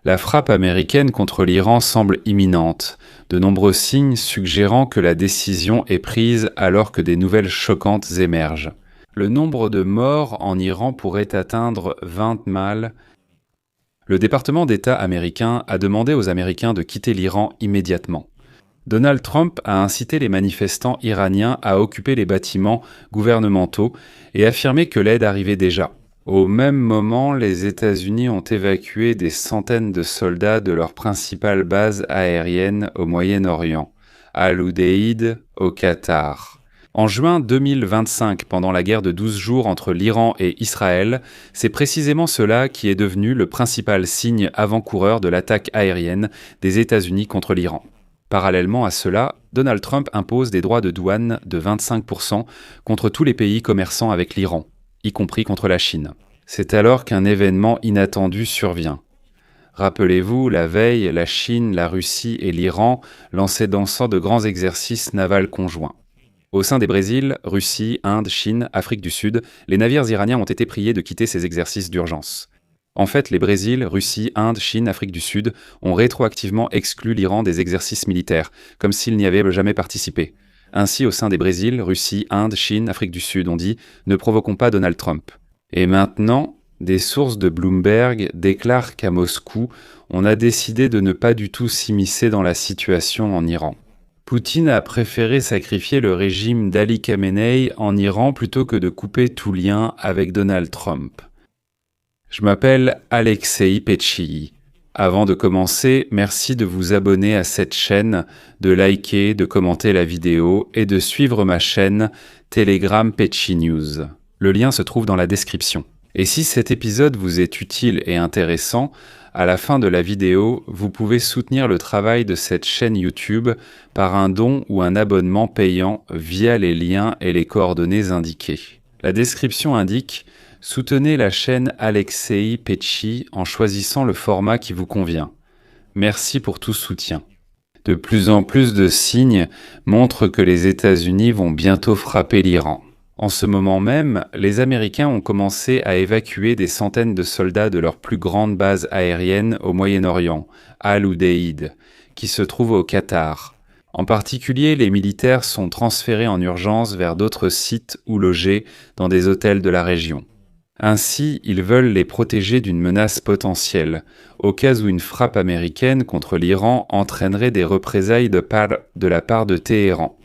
La frappe américaine contre l'Iran semble imminente, de nombreux signes suggérant que la décision est prise alors que des nouvelles choquantes émergent. Le nombre de morts en Iran pourrait atteindre 20 000. Le département d'État américain a demandé aux Américains de quitter l'Iran immédiatement. Donald Trump a incité les manifestants iraniens à occuper les bâtiments gouvernementaux et affirmé que l'aide arrivait déjà. Au même moment, les États-Unis ont évacué des centaines de soldats de leur principale base aérienne au Moyen-Orient, Al-Udeid, au Qatar. En juin 2025, pendant la guerre de 12 jours entre l'Iran et Israël, c'est précisément cela qui est devenu le principal signe avant-coureur de l'attaque aérienne des États-Unis contre l'Iran. Parallèlement à cela, Donald Trump impose des droits de douane de 25% contre tous les pays commerçant avec l'Iran, y compris contre la Chine. C'est alors qu'un événement inattendu survient. Rappelez-vous, la veille, la Chine, la Russie et l'Iran lançaient d'ensemble de grands exercices navals conjoints. Au sein des Brésil, Russie, Inde, Chine, Afrique du Sud, les navires iraniens ont été priés de quitter ces exercices d'urgence. En fait, les Brésil, Russie, Inde, Chine, Afrique du Sud ont rétroactivement exclu l'Iran des exercices militaires, comme s'il n'y avait jamais participé. Ainsi, au sein des Brésil, Russie, Inde, Chine, Afrique du Sud, on dit « Ne provoquons pas Donald Trump ». Et maintenant, des sources de Bloomberg déclarent qu'à Moscou, on a décidé de ne pas du tout s'immiscer dans la situation en Iran. Poutine a préféré sacrifier le régime d'Ali Khamenei en Iran plutôt que de couper tout lien avec Donald Trump. Je m'appelle Alexei Petchii. Avant de commencer, merci de vous abonner à cette chaîne, de liker, de commenter la vidéo et de suivre ma chaîne Telegram Petchii News. Le lien se trouve dans la description. Et si cet épisode vous est utile et intéressant, à la fin de la vidéo, vous pouvez soutenir le travail de cette chaîne YouTube par un don ou un abonnement payant via les liens et les coordonnées indiquées. La description indique « Soutenez la chaîne Alexei Petchii en choisissant le format qui vous convient. Merci pour tout soutien. » De plus en plus de signes montrent que les États-Unis vont bientôt frapper l'Iran. En ce moment même, les Américains ont commencé à évacuer des centaines de soldats de leur plus grande base aérienne au Moyen-Orient, Al-Udeid, qui se trouve au Qatar. En particulier, les militaires sont transférés en urgence vers d'autres sites ou logés dans des hôtels de la région. Ainsi, ils veulent les protéger d'une menace potentielle, au cas où une frappe américaine contre l'Iran entraînerait des représailles de la part de Téhéran.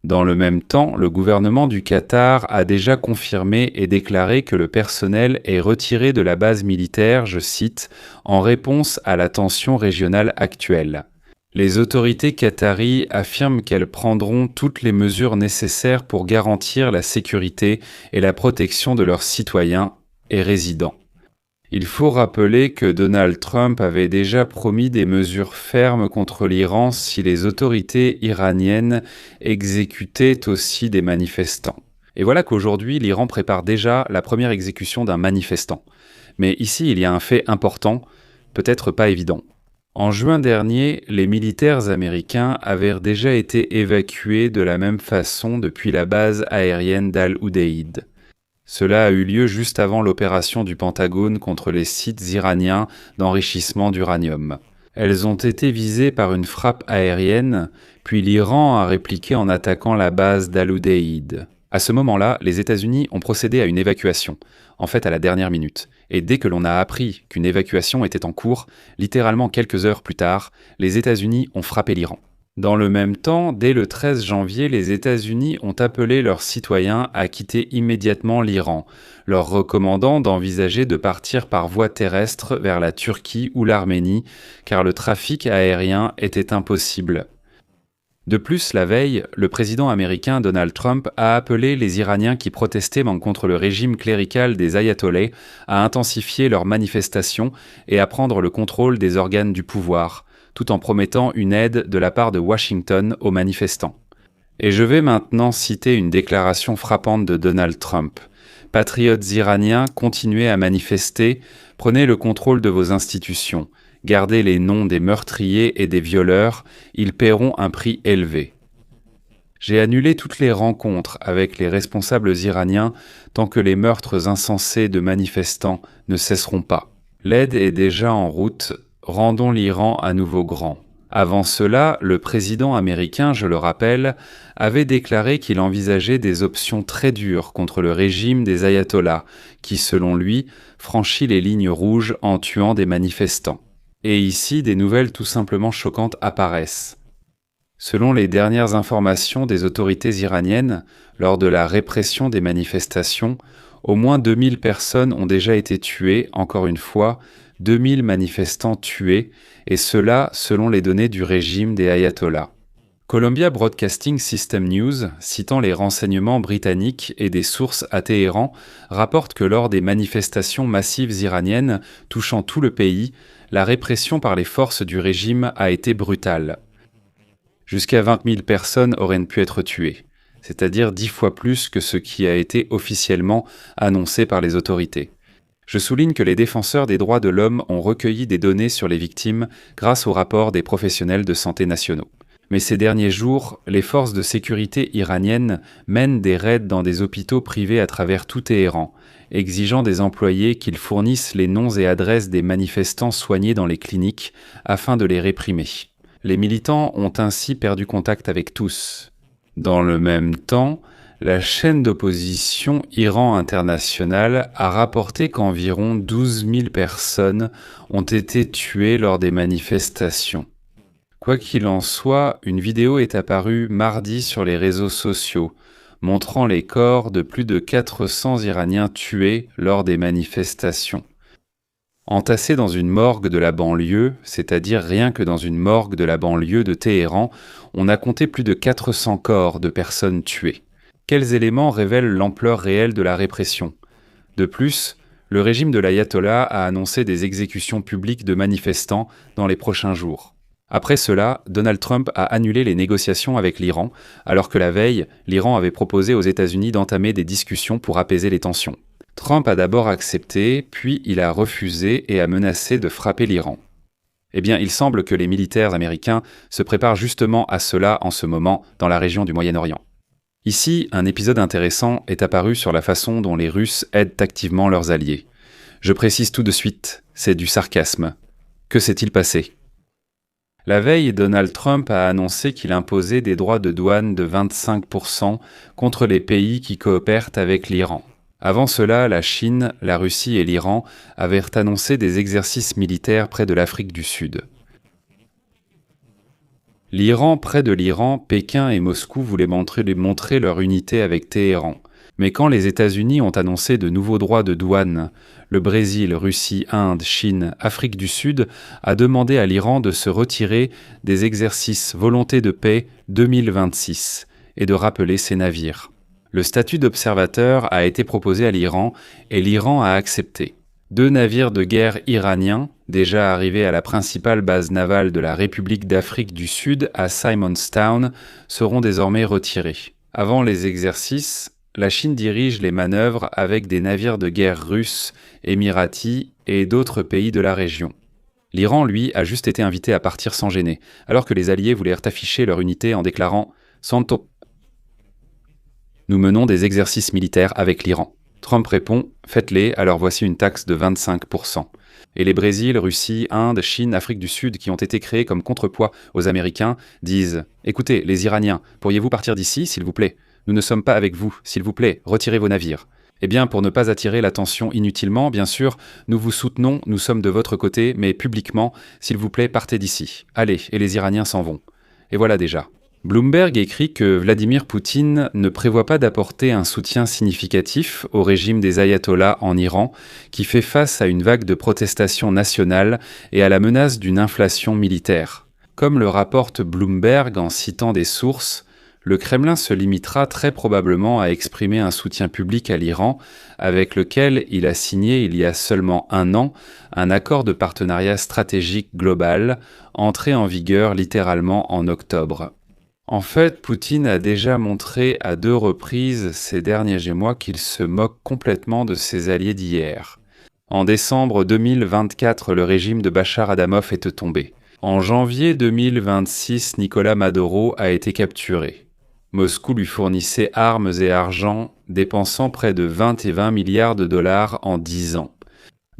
Dans le même temps, le gouvernement du Qatar a déjà confirmé et déclaré que le personnel est retiré de la base militaire, je cite, « en réponse à la tension régionale actuelle ». Les autorités qataries affirment qu'elles prendront toutes les mesures nécessaires pour garantir la sécurité et la protection de leurs citoyens et résidents. Il faut rappeler que Donald Trump avait déjà promis des mesures fermes contre l'Iran si les autorités iraniennes exécutaient aussi des manifestants. Et voilà qu'aujourd'hui, l'Iran prépare déjà la première exécution d'un manifestant. Mais ici, il y a un fait important, peut-être pas évident. En juin dernier, les militaires américains avaient déjà été évacués de la même façon depuis la base aérienne d'Al-Udeid. Cela a eu lieu juste avant l'opération du Pentagone contre les sites iraniens d'enrichissement d'uranium. Elles ont été visées par une frappe aérienne, puis l'Iran a répliqué en attaquant la base d'Al-Udeid. À ce moment-là, les États-Unis ont procédé à une évacuation, en fait à la dernière minute. Et dès que l'on a appris qu'une évacuation était en cours, littéralement quelques heures plus tard, les États-Unis ont frappé l'Iran. Dans le même temps, dès le 13 janvier, les États-Unis ont appelé leurs citoyens à quitter immédiatement l'Iran, leur recommandant d'envisager de partir par voie terrestre vers la Turquie ou l'Arménie, car le trafic aérien était impossible. De plus, la veille, le président américain Donald Trump a appelé les Iraniens qui protestaient contre le régime clérical des ayatollahs à intensifier leurs manifestations et à prendre le contrôle des organes du pouvoir, tout en promettant une aide de la part de Washington aux manifestants. Et je vais maintenant citer une déclaration frappante de Donald Trump. « Patriotes iraniens, continuez à manifester, prenez le contrôle de vos institutions, gardez les noms des meurtriers et des violeurs, ils paieront un prix élevé. » J'ai annulé toutes les rencontres avec les responsables iraniens tant que les meurtres insensés de manifestants ne cesseront pas. L'aide est déjà en route rendons l'Iran à nouveau grand. Avant cela, le président américain, je le rappelle, avait déclaré qu'il envisageait des options très dures contre le régime des ayatollahs, qui, selon lui, franchit les lignes rouges en tuant des manifestants. Et ici, des nouvelles tout simplement choquantes apparaissent. Selon les dernières informations des autorités iraniennes, lors de la répression des manifestations, au moins 2000 personnes ont déjà été tuées, encore une fois, 2000 manifestants tués, et cela selon les données du régime des ayatollahs. Columbia Broadcasting System News, citant les renseignements britanniques et des sources à Téhéran, rapporte que lors des manifestations massives iraniennes touchant tout le pays, la répression par les forces du régime a été brutale. Jusqu'à 20 000 personnes auraient pu être tuées, c'est-à-dire 10 fois plus que ce qui a été officiellement annoncé par les autorités. Je souligne que les défenseurs des droits de l'homme ont recueilli des données sur les victimes grâce au rapport des professionnels de santé nationaux. Mais ces derniers jours, les forces de sécurité iraniennes mènent des raids dans des hôpitaux privés à travers tout Téhéran, exigeant des employés qu'ils fournissent les noms et adresses des manifestants soignés dans les cliniques afin de les réprimer. Les militants ont ainsi perdu contact avec tous. Dans le même temps, la chaîne d'opposition Iran International a rapporté qu'environ 12 000 personnes ont été tuées lors des manifestations. Quoi qu'il en soit, une vidéo est apparue mardi sur les réseaux sociaux, montrant les corps de plus de 400 Iraniens tués lors des manifestations. Entassés dans une morgue de la banlieue, c'est-à-dire rien que dans une morgue de la banlieue de Téhéran, on a compté plus de 400 corps de personnes tuées. Quels éléments révèlent l'ampleur réelle de la répression? De plus, le régime de l'ayatollah a annoncé des exécutions publiques de manifestants dans les prochains jours. Après cela, Donald Trump a annulé les négociations avec l'Iran, alors que la veille, l'Iran avait proposé aux États-Unis d'entamer des discussions pour apaiser les tensions. Trump a d'abord accepté, puis il a refusé et a menacé de frapper l'Iran. Eh bien, il semble que les militaires américains se préparent justement à cela en ce moment dans la région du Moyen-Orient. Ici, un épisode intéressant est apparu sur la façon dont les Russes aident activement leurs alliés. Je précise tout de suite, c'est du sarcasme. Que s'est-il passé ? La veille, Donald Trump a annoncé qu'il imposait des droits de douane de 25% contre les pays qui coopèrent avec l'Iran. Avant cela, la Chine, la Russie et l'Iran avaient annoncé des exercices militaires près de l'Afrique du Sud. Près de l'Iran, Pékin et Moscou voulaient montrer leur unité avec Téhéran. Mais quand les États-Unis ont annoncé de nouveaux droits de douane, le Brésil, Russie, Inde, Chine, Afrique du Sud a demandé à l'Iran de se retirer des exercices Volonté de paix 2026 et de rappeler ses navires. Le statut d'observateur a été proposé à l'Iran et l'Iran a accepté. 2 navires de guerre iraniens, déjà arrivés à la principale base navale de la République d'Afrique du Sud à Simonstown, seront désormais retirés. Avant les exercices, la Chine dirige les manœuvres avec des navires de guerre russes, émiratis et d'autres pays de la région. L'Iran, lui, a juste été invité à partir sans gêner, alors que les Alliés voulaient afficher leur unité en déclarant « Santo ». Nous menons des exercices militaires avec l'Iran. Trump répond « Faites-les, alors voici une taxe de 25%. » Et les Brésil, Russie, Inde, Chine, Afrique du Sud, qui ont été créés comme contrepoids aux Américains, disent « Écoutez, les Iraniens, pourriez-vous partir d'ici, s'il vous plaît ? Nous ne sommes pas avec vous, s'il vous plaît, retirez vos navires. » Eh bien, pour ne pas attirer l'attention inutilement, bien sûr, nous vous soutenons, nous sommes de votre côté, mais publiquement, s'il vous plaît, partez d'ici. Allez, et les Iraniens s'en vont. Et voilà déjà. Bloomberg écrit que Vladimir Poutine ne prévoit pas d'apporter un soutien significatif au régime des ayatollahs en Iran, qui fait face à une vague de protestations nationales et à la menace d'une inflation militaire. Comme le rapporte Bloomberg en citant des sources, le Kremlin se limitera très probablement à exprimer un soutien public à l'Iran, avec lequel il a signé il y a seulement 1 an un accord de partenariat stratégique global, entré en vigueur littéralement en octobre. En fait, Poutine a déjà montré à 2 reprises ces derniers mois qu'il se moque complètement de ses alliés d'hier. En décembre 2024, le régime de Bachar Adamov est tombé. En janvier 2026, Nicolás Maduro a été capturé. Moscou lui fournissait armes et argent, dépensant près de 20 milliards de dollars en 10 ans.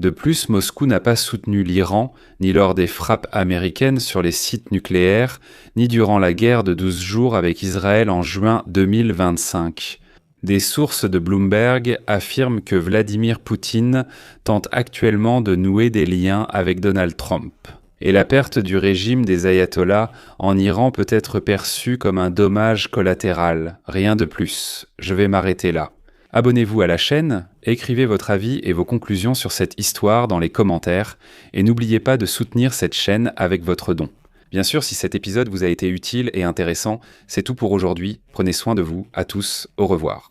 De plus, Moscou n'a pas soutenu l'Iran, ni lors des frappes américaines sur les sites nucléaires, ni durant la guerre de 12 jours avec Israël en juin 2025. Des sources de Bloomberg affirment que Vladimir Poutine tente actuellement de nouer des liens avec Donald Trump. Et la perte du régime des ayatollahs en Iran peut être perçue comme un dommage collatéral, rien de plus. Je vais m'arrêter là. Abonnez-vous à la chaîne, écrivez votre avis et vos conclusions sur cette histoire dans les commentaires, et n'oubliez pas de soutenir cette chaîne avec votre don. Bien sûr, si cet épisode vous a été utile et intéressant, c'est tout pour aujourd'hui. Prenez soin de vous, à tous, au revoir.